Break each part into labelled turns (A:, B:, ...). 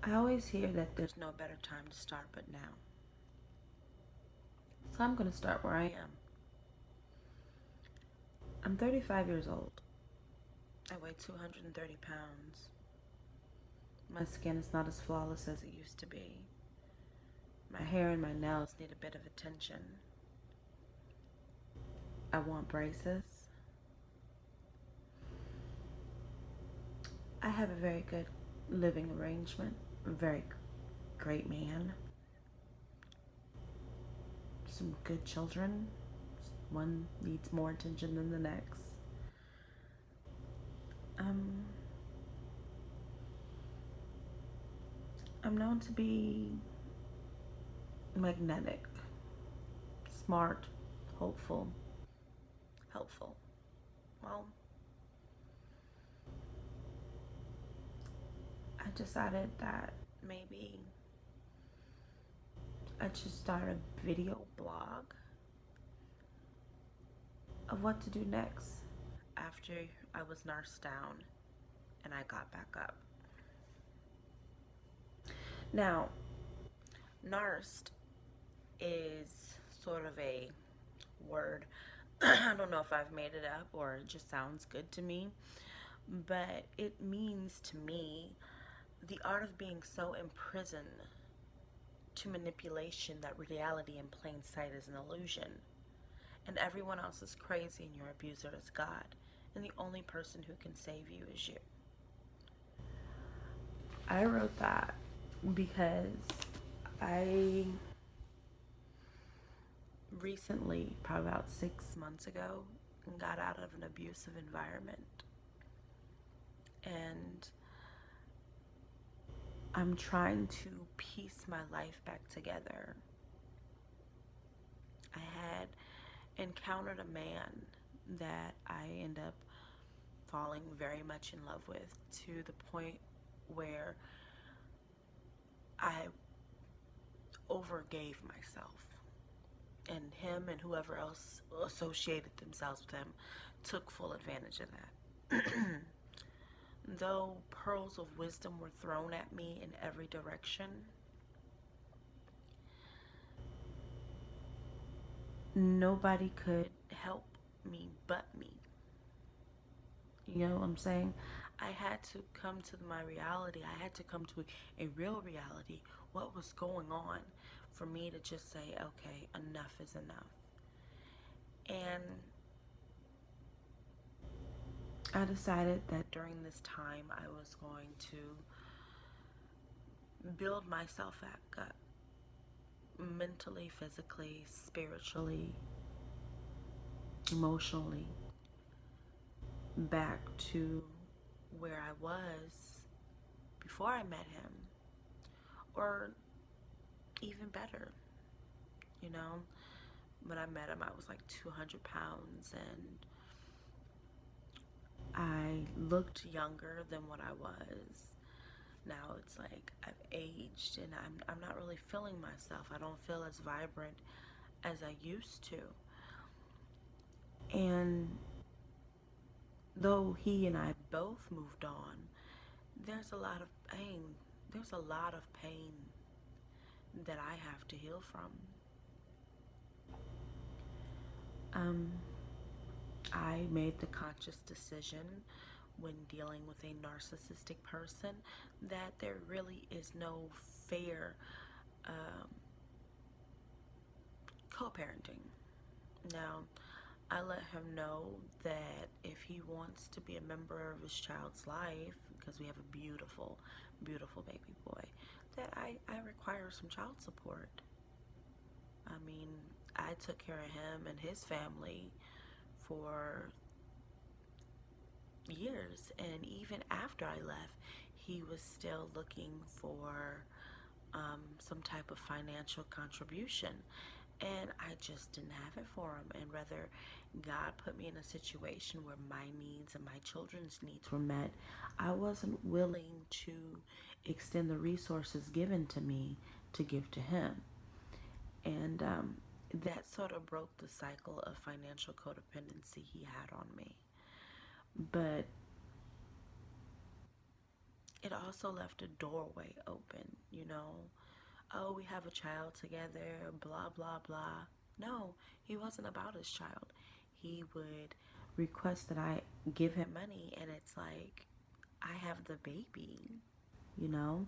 A: I always hear that there's no better time to start but now. So I'm going to start where I am. I'm 35 years old. I weigh 230 pounds. My skin is not as flawless as it used to be. My hair and my nails need a bit of attention. I want braces. I have a very good living arrangement. A very great man. Some good children. One needs more attention than the next. Um, I'm known to be magnetic, smart, hopeful, helpful. Well, I decided that maybe I should start a video blog of what to do next after I was nursed down and I got back up. Now, nursed is sort of a word. I don't know if I've made it up or it just sounds good to me, but it means to me the art of being so imprisoned to manipulation that reality in plain sight is an illusion, and everyone else is crazy and your abuser is God, and the only person who can save you is you. I wrote that because I recently, probably about 6 months ago, got out of an abusive environment. And I'm trying to piece my life back together. I had encountered a man that I end up falling very much in love with to the point where I overgave myself. And him and whoever else associated themselves with him took full advantage of that. Though pearls of wisdom were thrown at me in every direction, nobody could help me but me. You know what I'm saying? I had to come to my reality. I had to come to a real reality. What was going on for me to just say, okay, enough is enough. And I decided that during this time I was going to build myself back up mentally, physically, spiritually, emotionally, back to where I was before I met him, or even better. You know, when I met him, I was like 200 pounds and I looked younger than what I was. Now it's like I've aged and I'm not really feeling myself. I don't feel as vibrant as I used to. And though he and I both moved on, there's a lot of pain. There's a lot of pain that I have to heal from. Um, I made the conscious decision when dealing with a narcissistic person that there really is no fair um, co-parenting. Now, I let him know that if he wants to be a member of his child's life, because we have a beautiful, beautiful baby boy, that I require some child support. I mean, I took care of him and his family for years, and even after I left, he was still looking for some type of financial contribution, and I just didn't have it for him. And rather, God put me in a situation where my needs and my children's needs were met, I wasn't willing to extend the resources given to me to give to him. And that sort of broke the cycle of financial codependency he had on me. But it also left a doorway open, you know. Oh, we have a child together, blah, blah, blah. No, he wasn't about his child. He would request that I give him money, and it's like, I have the baby, you know?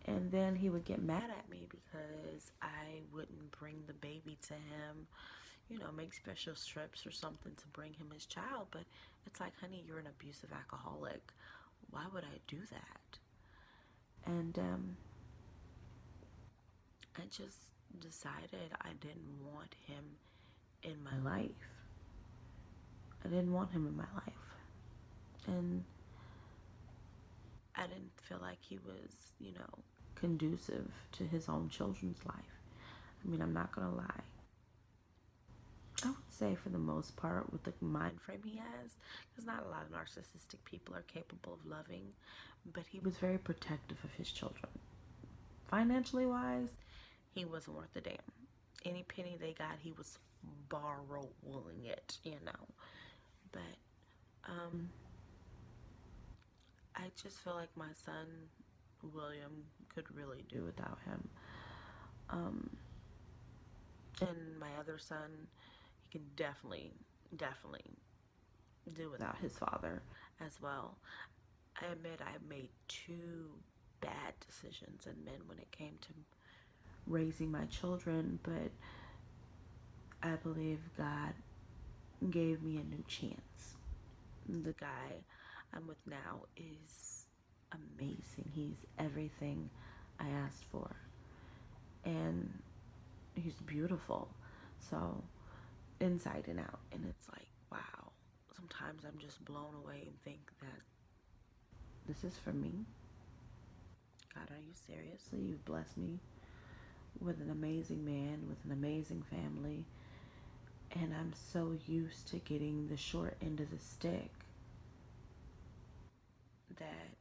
A: And then he would get mad at me because I wouldn't bring the baby to him, you know, make special trips or something to bring him his child. But it's like, honey, you're an abusive alcoholic. Why would I do that? And I just decided I didn't want him in my life. I didn't want him in my life. And I didn't feel like he was, you know, conducive to his own children's life. I mean, I'm not going to lie. I would say for the most part, with the mind frame he has, because not a lot of narcissistic people are capable of loving, but he was very protective of his children. Financially wise, he wasn't worth a damn. Any penny they got, he was borrowing it, you know. But I just feel like my son, William, could really do without him. And my other son, he can definitely do without his father as well. I admit I made two bad decisions and men when it came to raising my children, but I believe God gave me a new chance. The guy I'm with now is amazing. He's everything I asked for. And he's beautiful. So, inside and out. And it's like, wow. Sometimes I'm just blown away and think that this is for me. God, are you seriously? You've blessed me with an amazing man, with an amazing family. And I'm so used to getting the short end of the stick that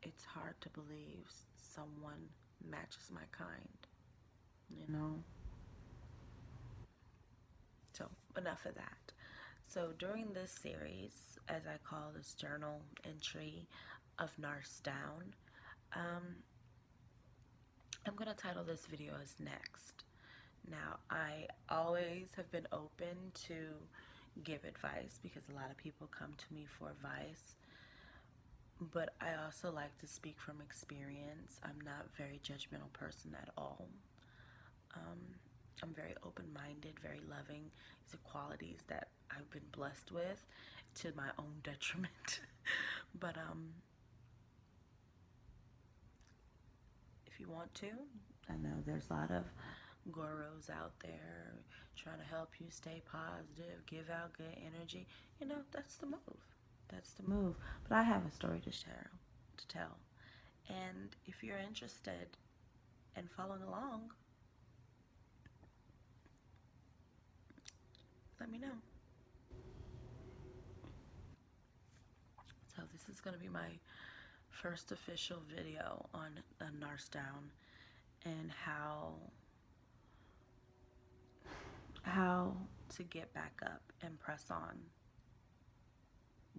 A: it's hard to believe someone matches my kind, you know? So, enough of that. So, during this series, as I call this journal entry of Narce Down, I'm going to title this video as Next. Now, I always have been open to give advice because a lot of people come to me for advice, but I also like to speak from experience. I'm not a very judgmental person at all. I'm very open-minded, very loving. These are qualities that I've been blessed with to my own detriment. But if you want to, I know there's a lot of gurus out there trying to help you stay positive, give out good energy. You know, that's the move. That's the move. But I have a story to share, to tell. And if you're interested in following along, let me know. So this is going to be my first official video on Narce Down and how to get back up and press on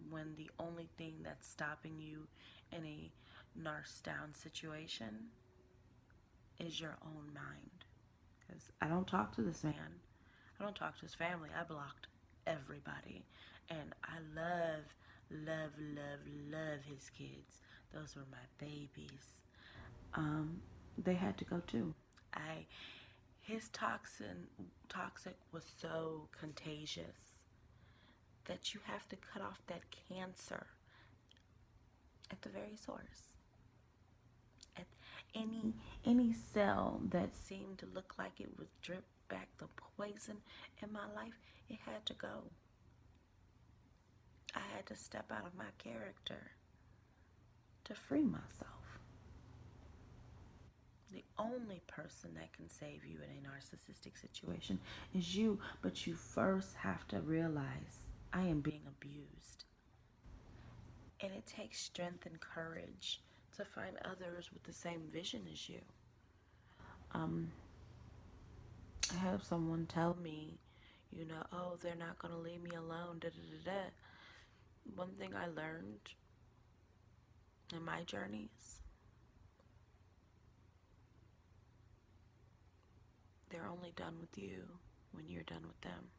A: when the only thing that's stopping you in a Narce Down situation is your own mind. Because I don't talk to this man. I don't talk to his family. I blocked everybody. And I love his kids. Those were my babies. They had to go too. His toxic was so contagious that you have to cut off that cancer at the very source. At any cell that seemed to look like it would drip back the poison in my life, it had to go. I had to step out of my character to free myself. The only person that can save you in a narcissistic situation is you, but you first have to realize I am being abused. And it takes strength and courage to find others with the same vision as you. I had someone tell me, you know, oh, they're not going to leave me alone, da da da da. One thing I learned in my journeys, they're only done with you when you're done with them.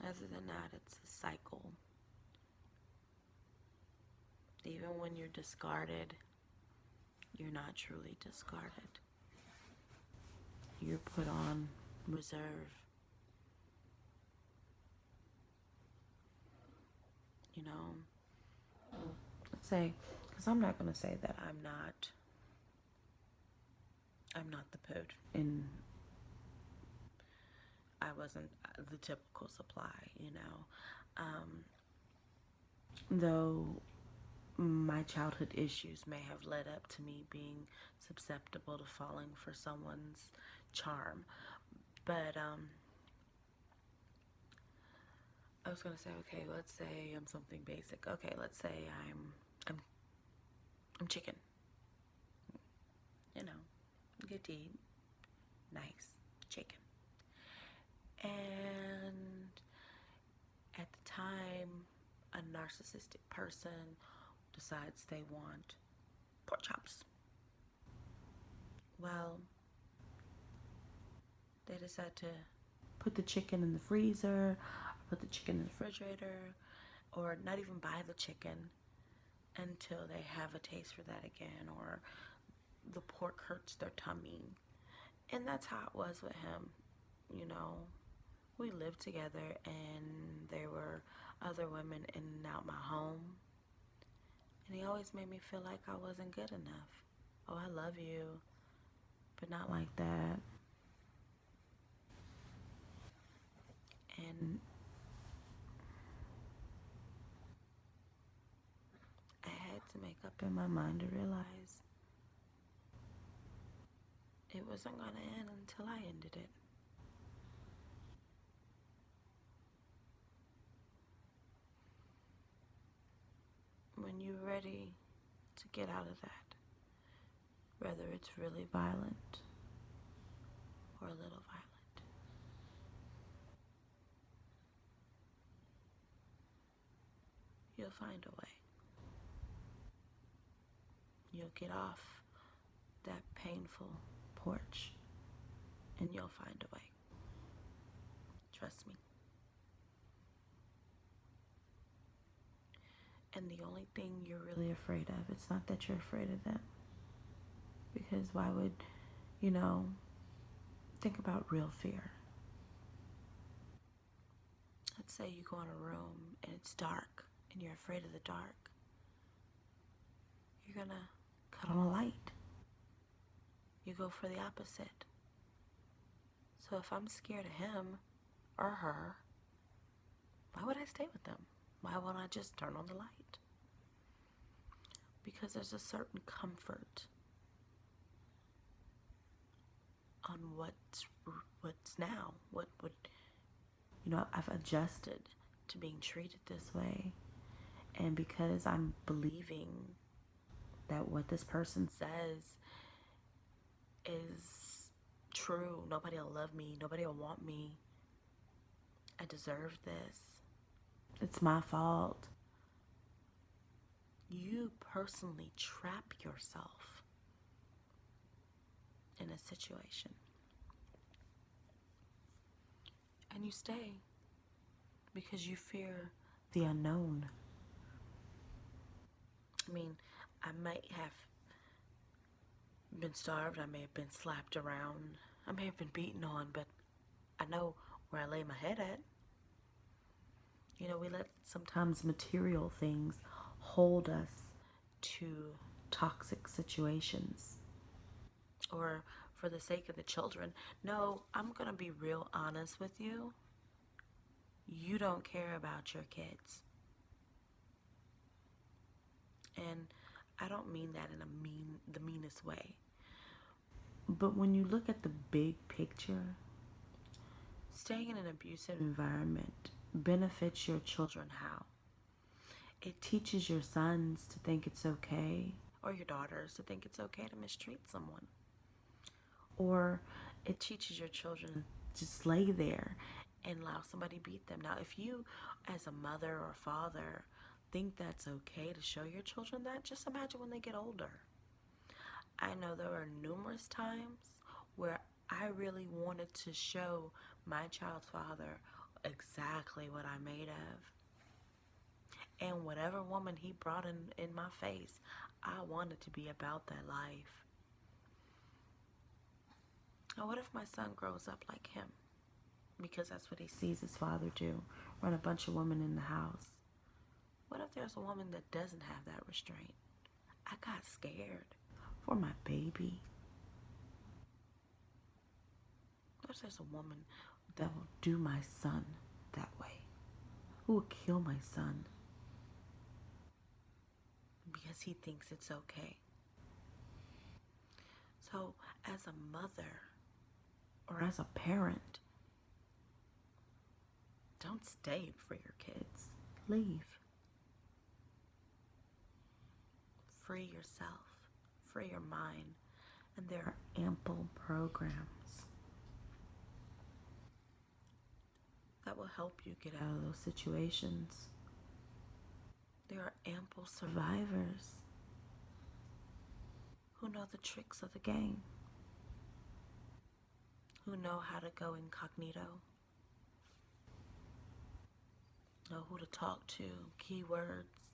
A: Other than that, it's a cycle. Even when you're discarded, you're not truly discarded. You're put on reserve. You know, let's say, because I'm not going to say that I'm not the put in. I wasn't the typical supply, you know. Though my childhood issues may have led up to me being susceptible to falling for someone's charm. But I was gonna say, okay, let's say I'm something basic. Okay, let's say I'm chicken. You know, good to eat, nice chicken. And at the time, a narcissistic person decides they want pork chops. Well, they decide to put the chicken in the freezer, put the chicken in the refrigerator, or not even buy the chicken until they have a taste for that again, or the pork hurts their tummy. And that's how it was with him. You know, we lived together, and there were other women in and out my home, and he always made me feel like I wasn't good enough. Oh, I love you, but not like that. And I had to make up in my mind to realize it wasn't going to end until I ended it. When you're ready to get out of that, whether it's really violent or a little violent, you'll find a way. You'll get off that painful porch, and you'll find a way. Trust me. And the only thing you're really afraid of, it's not that you're afraid of them. Because why would, you know, think about real fear. Let's say you go in a room and it's dark and you're afraid of the dark. You're gonna cut on a light. You go for the opposite. So if I'm scared of him or her, why would I stay with them? Why won't I just turn on the light? Because there's a certain comfort on what's now. What would, you know, I've adjusted to being treated this way. And because I'm believing that what this person says is true, nobody will love me, nobody will want me, I deserve this, it's my fault. You personally trap yourself in a situation. And you stay because you fear the unknown. I mean, I might have been starved, I may have been slapped around, I may have been beaten on, but I know where I lay my head at. You know, we let sometimes material things hold us to toxic situations. Or for the sake of the children. No, I'm going to be real honest with you. You don't care about your kids. And I don't mean that in the meanest way. But when you look at the big picture, staying in an abusive environment benefits your children how? It teaches your sons to think it's okay, or your daughters to think it's okay to mistreat someone. Or it teaches your children to just lay there and allow somebody beat them. Now, if you, as a mother or father, think that's okay to show your children that, just imagine when they get older. I know there were numerous times where I really wanted to show my child's father exactly what I made of. And whatever woman he brought in my face, I wanted to be about that life. Now, what if my son grows up like him? Because that's what he sees his father do, run a bunch of women in the house. What if there's a woman that doesn't have that restraint? I got scared for my baby. What if there's a woman that will do my son that way? Who will kill my son because he thinks it's okay? So, as a mother or as a parent, don't stay for your kids. Leave. Free yourself. Free your mind. And there are ample programs that will help you get out of those situations. There are ample survivors who know the tricks of the game, who know how to go incognito, know who to talk to, keywords.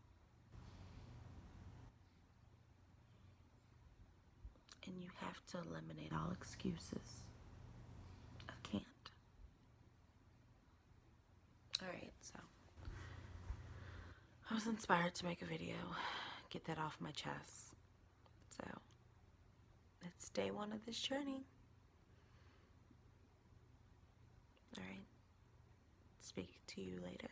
A: And you have to eliminate all excuses of can't. Alright, so I was inspired to make a video, get that off my chest. So, it's day one of this journey. Alright, speak to you later.